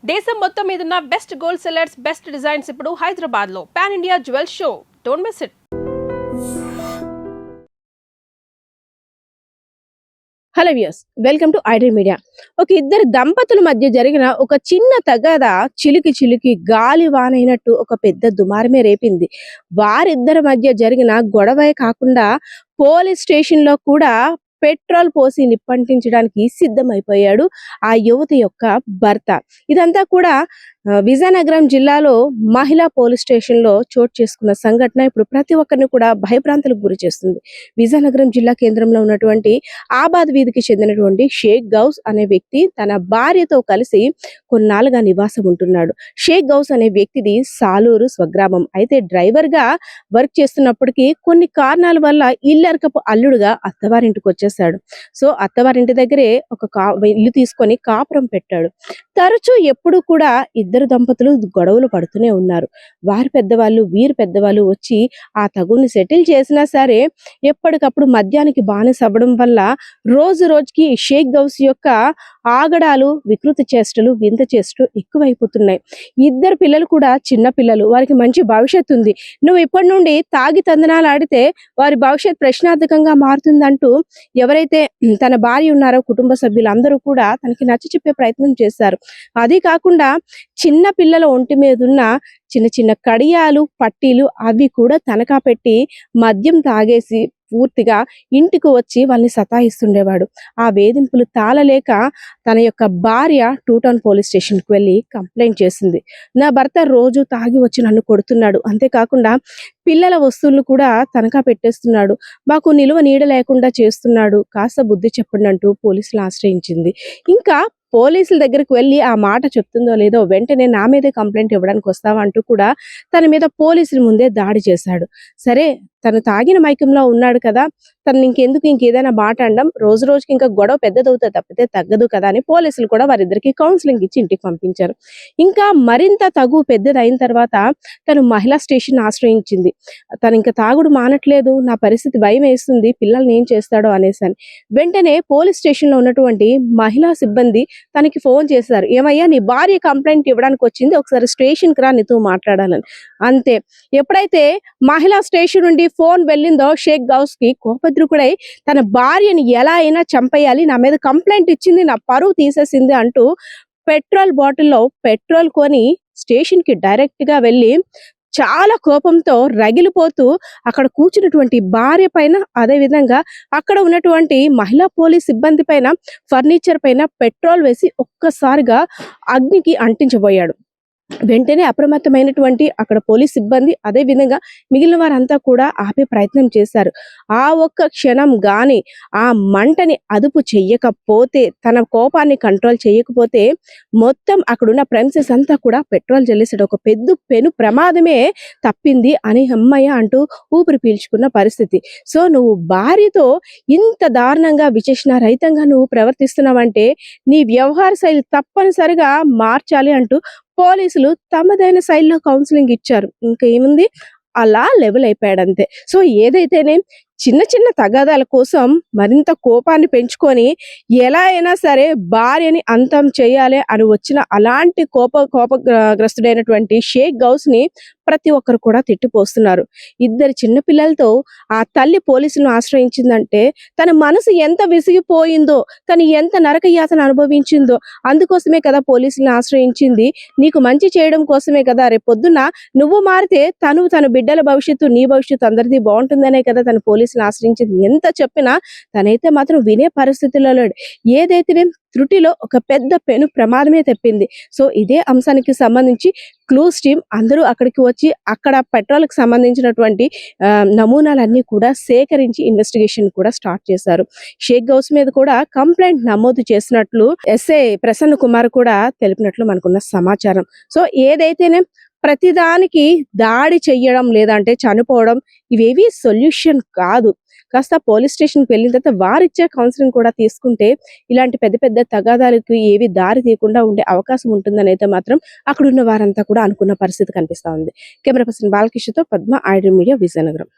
దేశం మొత్తం మీద ఉన్న best gold sellers best designs ఇప్పుడు హైదరాబాద్ లో pan India jewel show. Don't miss it. Hello viewers, welcome to iDream Media. ఒక ఇద్దరు దంపతుల మధ్య జరిగిన ఒక చిన్న తగాద చిలికి చిలికి గాలి వానైనట్టు ఒక పెద్ద దుమారమే రేపింది. వారిద్దరి మధ్య జరిగిన గొడవే కాకుండా పోలీస్ స్టేషన్ లో కూడా పెట్రోల్ పోసి నిప్పంటించడానికి సిద్ధమైపోయాడు ఆ యువతి యొక్క భర్త. ఇదంతా కూడా విజయనగరం జిల్లాలో మహిళా పోలీస్ స్టేషన్ లో చోటు చేసుకున్న సంఘటన ఇప్పుడు ప్రతి ఒక్కరిని కూడా భయభ్రాంతులకు గురి చేస్తుంది. విజయనగరం జిల్లా కేంద్రంలో ఉన్నటువంటి ఆబాద్ వీధికి చెందినటువంటి షేక్ గౌస్ అనే వ్యక్తి తన భార్యతో కలిసి కొన్నాళ్ళుగా నివాసం ఉంటున్నాడు. షేక్ గౌస్ అనే వ్యక్తిది సాలూరు స్వగ్రామం. అయితే డ్రైవర్ గా వర్క్ చేస్తున్నప్పటికీ కొన్ని కారణాల వల్ల ఇల్లరికపు అల్లుడుగా అత్తవారింటికి వచ్చేసాడు. సో అత్తవారింటి దగ్గరే ఒక ఇల్లు తీసుకొని కాపురం పెట్టాడు. తరచూ ఎప్పుడు కూడా ఇద్దరు దంపతులు గొడవలు పడుతూనే ఉన్నారు. వారి పెద్దవాళ్ళు వీరి పెద్దవాళ్ళు వచ్చి ఆ తగుని సెటిల్ చేసినా సరే ఎప్పటికప్పుడు మద్యానికి బానిస అవ్వడం వల్ల రోజు రోజుకి షేక్ గౌస్ యొక్క ఆగడాలు, వికృత చేష్టలు, వింత చేష్టలు ఎక్కువైపోతున్నాయి. ఇద్దరు పిల్లలు కూడా చిన్న పిల్లలు, వారికి మంచి భవిష్యత్తు ఉంది. నువ్వు ఇప్పటి నుండి తాగి తందనాలు ఆడితే వారి భవిష్యత్ ప్రశ్నార్థకంగా మారుతుందంటూ ఎవరైతే తన భార్య ఉన్నారో కుటుంబ సభ్యులందరూ కూడా తనకి నచ్చ చెప్పే ప్రయత్నం చేశారు. అది కాకుండా చిన్న పిల్లల ఒంటి మీద ఉన్న చిన్న చిన్న కడియాలు, పట్టీలు అవి కూడా తనఖా పెట్టి మద్యం తాగేసి పూర్తిగా ఇంటికి వచ్చి వాళ్ళని సతాయిస్తుండేవాడు. ఆ వేధింపులు తాళలేక తన యొక్క భార్య టూటౌన్ పోలీస్ స్టేషన్కి వెళ్ళి కంప్లైంట్ చేసింది. నా భర్త రోజు తాగి వచ్చి నన్ను కొడుతున్నాడు, అంతేకాకుండా పిల్లల వస్తువులు కూడా తనఖా పెట్టేస్తున్నాడు, మాకు నిలువ నీడ లేకుండా చేస్తున్నాడు, కాస్త బుద్ధి చెప్పండి అంటూ పోలీసులు ఆశ్రయించింది. ఇంకా పోలీసుల దగ్గరికి వెళ్ళి ఆ మాట చెప్తుందో లేదో వెంటనే నా మీదే కంప్లైంట్ ఇవ్వడానికి వస్తావా అంటూ కూడా తన మీద పోలీసుల ముందే దాడి చేశాడు. సరే, తను తాగిన మైకంలో ఉన్నాడు కదా, తను ఇంకేదైనా మాట అనడం, రోజు రోజుకి ఇంకా గొడవ పెద్దదవుతుంది తప్పితే తగ్గదు కదా అని పోలీసులు కూడా వారిద్దరికి కౌన్సిలింగ్ ఇచ్చి ఇంటికి పంపించారు. ఇంకా మరింత తగు పెద్దదైన తర్వాత తను మహిళా స్టేషన్ ఆశ్రయించింది. తను ఇంకా తాగుడు మానట్లేదు, నా పరిస్థితి భయం వేస్తుంది, పిల్లల్ని ఏం చేస్తాడో అనేసి అని. వెంటనే పోలీస్ స్టేషన్ లో ఉన్నటువంటి మహిళా సిబ్బంది తనకి ఫోన్ చేశారు. ఏమయ్యా, నీ భార్య కంప్లైంట్ ఇవ్వడానికి వచ్చింది, ఒకసారి స్టేషన్ కి రా, నీతో మాట్లాడాలని. అంతే, ఎప్పుడైతే మహిళా స్టేషన్ నుండి ఫోన్ వెళ్ళిందో షేక్ గౌస్ కి కోపద్రుకుడై తన భార్యని ఎలా అయినా చంపేయాలి, నా మీద కంప్లైంట్ ఇచ్చింది, నా పరువు తీసేసింది అంటూ పెట్రోల్ బాటిల్లో పెట్రోల్ కొని స్టేషన్ కి డైరెక్ట్ గా వెళ్ళి చాలా కోపంతో రగిలిపోతూ అక్కడ కూర్చున్నటువంటి భార్య పైన, అదే విధంగా అక్కడ ఉన్నటువంటి మహిళా పోలీస్ సిబ్బంది పైన, ఫర్నిచర్ పైన పెట్రోల్ వేసి ఒక్కసారిగా అగ్నికి అంటించబోయాడు. వెంటనే అప్రమత్తమైనటువంటి అక్కడ పోలీస్ సిబ్బంది, అదే విధంగా మిగిలిన వారంతా కూడా ఆపే ప్రయత్నం చేశారు. ఆ ఒక్క క్షణం గాని ఆ మంటని అదుపు చెయ్యకపోతే, తన కోపాన్ని కంట్రోల్ చేయకపోతే మొత్తం అక్కడున్న ప్రెమిసెస్ అంతా కూడా పెట్రోల్ జల్లేసాడు. ఒక పెను ప్రమాదమే తప్పింది అని అమ్మయ్య అంటూ ఊపిరి పీల్చుకున్న పరిస్థితి. సో నువ్వు భార్యతో ఇంత దారుణంగా విచక్షణ రహితంగా నువ్వు ప్రవర్తిస్తున్నావంటే నీ వ్యవహార శైలి తప్పనిసరిగా మార్చాలి అంటూ పోలీసులు తమదైన శైలిలో కౌన్సిలింగ్ ఇచ్చారు. ఇంకా ఏముంది, అలా లెవెల్ అయిపోయాడు అంతే. సో ఏదైతేనే చిన్న చిన్న తగాదాల కోసం మరింత కోపాన్ని పెంచుకొని ఎలా అయినా సరే భార్యని అంతం చేయాలి అని వచ్చిన అలాంటి కోపగ్రస్తుడైనటువంటి షేక్ గౌస్ ని ప్రతి ఒక్కరు కూడా తిట్టిపోస్తున్నారు. ఇద్దరు చిన్న పిల్లలతో ఆ తల్లి పోలీసులను ఆశ్రయించిందంటే తన మనసు ఎంత విసిగిపోయిందో, తను ఎంత నరక యాతన అనుభవించిందో, అందుకోసమే కదా పోలీసులను ఆశ్రయించింది. నీకు మంచి చేయడం కోసమే కదా. రేపొద్దున నువ్వు మారితే తన బిడ్డల భవిష్యత్తు, నీ భవిష్యత్తు అందరిది బాగుంటుందనే కదా తను పోలీసులను ఆశ్రయించింది. ఎంత చెప్పినా తనైతే మాత్రం వినే పరిస్థితుల్లో లేడు. ఏదైతే త్రుటిలో ఒక పెను ప్రమాదమే తెప్పింది. సో ఇదే అంశానికి సంబంధించి క్లూస్ టీమ్ అందరూ అక్కడికి వచ్చి అక్కడ పెట్రోల్ కి సంబంధించినటువంటి నమూనాలన్నీ కూడా సేకరించి ఇన్వెస్టిగేషన్ కూడా స్టార్ట్ చేశారు. షేక్ గౌస్ మీద కూడా కంప్లైంట్ నమోదు చేసినట్లు ఎస్ఐ ప్రసన్న కుమార్ కూడా తెలిపినట్లు మనకున్న సమాచారం. సో ఏదైతేనే ప్రతిదానికి దాడి చెయ్యడం లేదంటే చనిపోవడం ఇవేవి సొల్యూషన్ కాదు. కాస్త పోలీస్ స్టేషన్కి వెళ్ళిన తర్వాత వారిచ్చే కౌన్సిలింగ్ కూడా తీసుకుంటే ఇలాంటి పెద్ద పెద్ద తగాదాలకు ఏవి దారి తీయకుండా ఉండే అవకాశం ఉంటుందని అయితే మాత్రం అక్కడున్న వారంతా కూడా అనుకున్న పరిస్థితి కనిపిస్తా ఉంది. కెమెరా పర్సన్ బాలకృష్ణతో పద్మ, ఐడ్రీమ్ మీడియా, విజయనగరం.